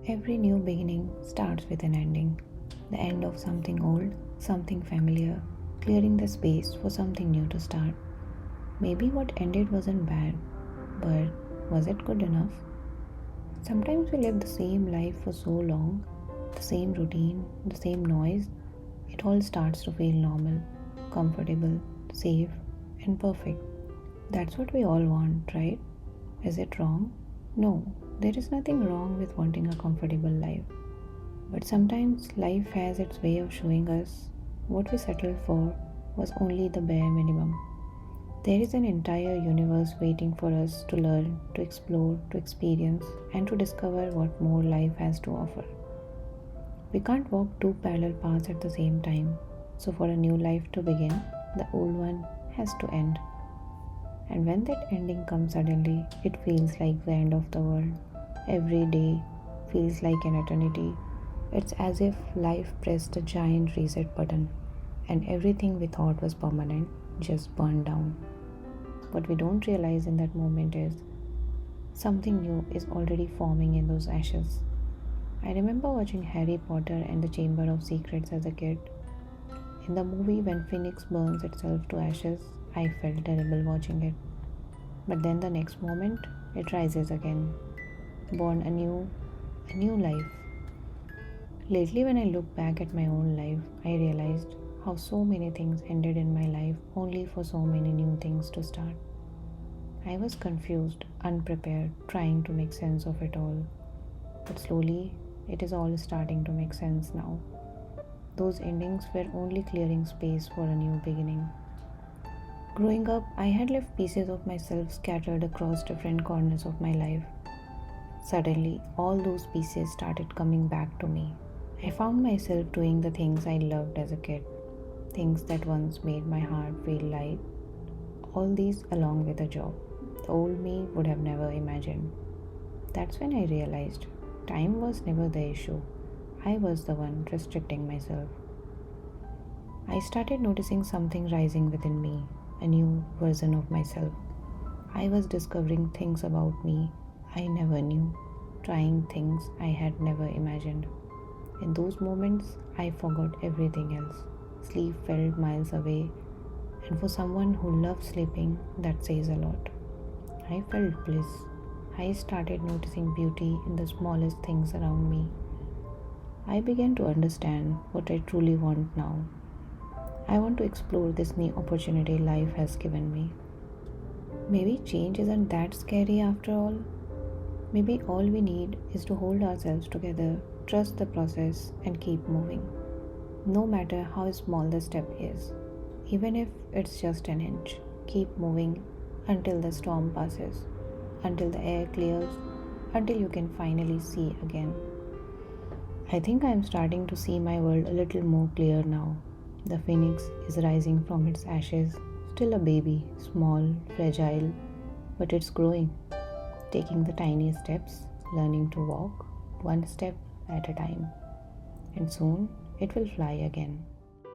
Every new beginning starts with an ending. The end of something old, something familiar, clearing the space for something new to start. Maybe what ended wasn't bad, but was it good enough? Sometimes we live the same life for so long, the same routine, the same noise, it all starts to feel normal, comfortable, safe, and perfect. That's what we all want, right? Is it wrong? No, there is nothing wrong with wanting a comfortable life. But sometimes life has its way of showing us what we settled for was only the bare minimum. There is an entire universe waiting for us to learn, to explore, to experience, and to discover what more life has to offer. We can't walk two parallel paths at the same time, so for a new life to begin, the old one has to end. And when that ending comes suddenly, it feels like the end of the world. Every day feels like an eternity. It's as if life pressed a giant reset button and everything we thought was permanent just burned down. What we don't realize in that moment is something new is already forming in those ashes. I remember watching Harry Potter and the Chamber of Secrets as a kid. In the movie, when Phoenix burns itself to ashes, I felt terrible watching it. But then the next moment, it rises again, born anew, a new life. Lately, when I look back at my own life, I realized how so many things ended in my life only for so many new things to start. I was confused, unprepared, trying to make sense of it all. But slowly, it is all starting to make sense now. Those endings were only clearing space for a new beginning. Growing up, I had left pieces of myself scattered across different corners of my life. Suddenly, all those pieces started coming back to me. I found myself doing the things I loved as a kid, things that once made my heart feel light, all these along with a job the old me would have never imagined. That's when I realized time was never the issue. I was the one restricting myself. I started noticing something rising within me, a new version of myself. I was discovering things about me I never knew, trying things I had never imagined. In those moments, I forgot everything else. Sleep felt miles away, and for someone who loves sleeping, that says a lot. I felt bliss. I started noticing beauty in the smallest things around me. I began to understand what I truly want now. I want to explore this new opportunity life has given me. Maybe change isn't that scary after all. Maybe all we need is to hold ourselves together, trust the process, and keep moving. No matter how small the step is, even if it's just an inch, keep moving until the storm passes, until the air clears, until you can finally see again. I think I am starting to see my world a little more clear now. The phoenix is rising from its ashes, still a baby, small, fragile, but it's growing, taking the tiniest steps, learning to walk one step at a time. And soon it will fly again.